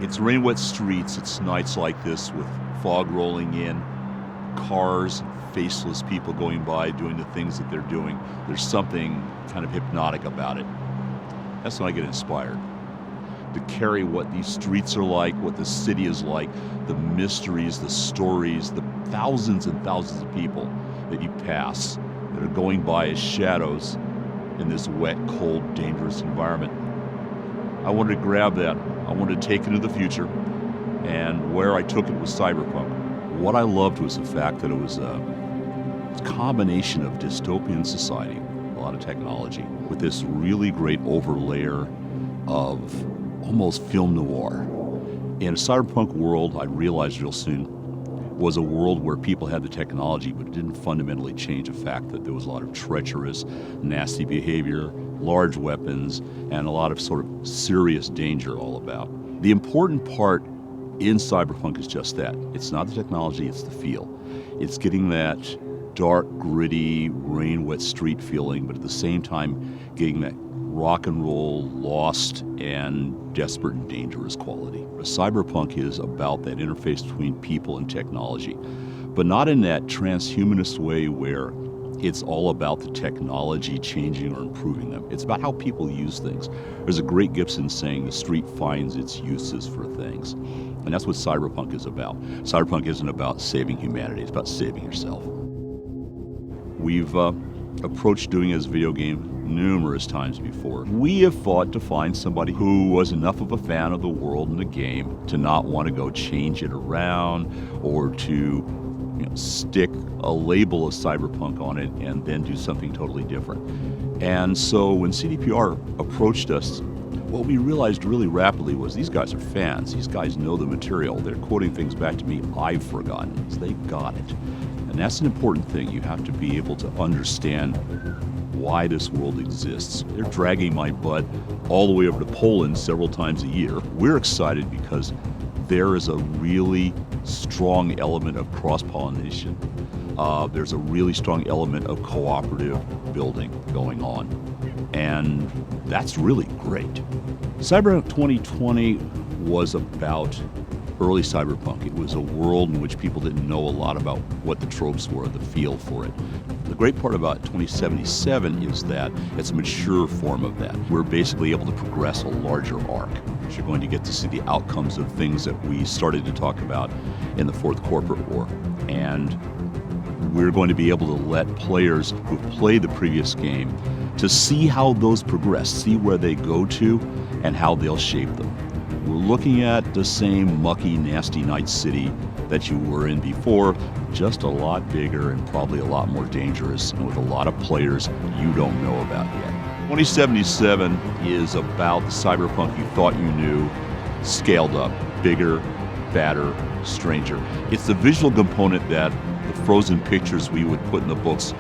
It's rain-wet streets, it's nights like this with fog rolling in, cars, faceless people going by doing the things that they're doing. There's something kind of hypnotic about it. That's when I get inspired to carry what these streets are like, what the city is like, the mysteries, the stories, the thousands and thousands of people that you pass that are going by as shadows in this wet, cold, dangerous environment. I wanted to grab that. I wanted to take it into the future, and where I took it was Cyberpunk. What I loved was the fact that it was a combination of dystopian society, a lot of technology, with this really great overlayer of almost film noir. In a cyberpunk world, I realized real soon, was a world where people had the technology, but it didn't fundamentally change the fact that there was a lot of treacherous, nasty behavior, large weapons, and a lot of sort of serious danger all about. The important part in Cyberpunk is just that. It's not the technology, it's the feel. It's getting that dark, gritty, rain-wet street feeling, but at the same time getting that rock and roll, lost, and desperate and dangerous quality. Cyberpunk is about that interface between people and technology, but not in that transhumanist way where it's all about the technology changing or improving them. It's about how people use things. There's a great Gibson saying, the street finds its uses for things. And that's what Cyberpunk is about. Cyberpunk isn't about saving humanity, it's about saving yourself. We've approached doing it as a video game numerous times before. We have fought to find somebody who was enough of a fan of the world and the game to not want to go change it around or to stick a label of Cyberpunk on it and then do something totally different. And so when CDPR approached us, what we realized really rapidly was these guys are fans. These guys know the material. They're quoting things back to me I've forgotten. So they got it. And that's an important thing. You have to be able to understand why this world exists. They're dragging my butt all the way over to Poland several times a year. We're excited because there is a really strong element of cross-pollination. There's a really strong element of cooperative building going on. And that's really great. Cyberpunk 2020 was about early cyberpunk. It was a world in which people didn't know a lot about what the tropes were, the feel for it. The great part about 2077 is that it's a mature form of that. We're basically able to progress a larger arc. You're going to get to see the outcomes of things that we started to talk about in the Fourth Corporate War. And we're going to be able to let players who've played the previous game to see how those progress, see where they go to, and how they'll shape them. We're looking at the same mucky, nasty Night City that you were in before, just a lot bigger and probably a lot more dangerous and with a lot of players you don't know about yet. 2077 is about the cyberpunk you thought you knew, scaled up, bigger, badder, stranger. It's the visual component that the frozen pictures we would put in the books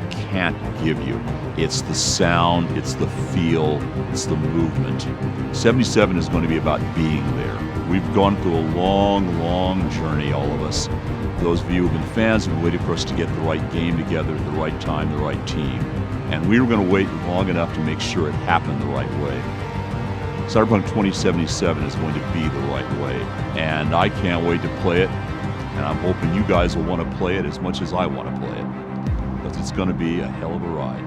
can't give you. It's the sound, it's the feel, it's the movement. 77 is going to be about being there. We've gone through a long, long journey, all of us. Those of you who've been fans have waited for us to get the right game together at the right time, the right team. And we were going to wait long enough to make sure it happened the right way. Cyberpunk 2077 is going to be the right way. And I can't wait to play it. And I'm hoping you guys will want to play it as much as I want to play it. Because it's going to be a hell of a ride.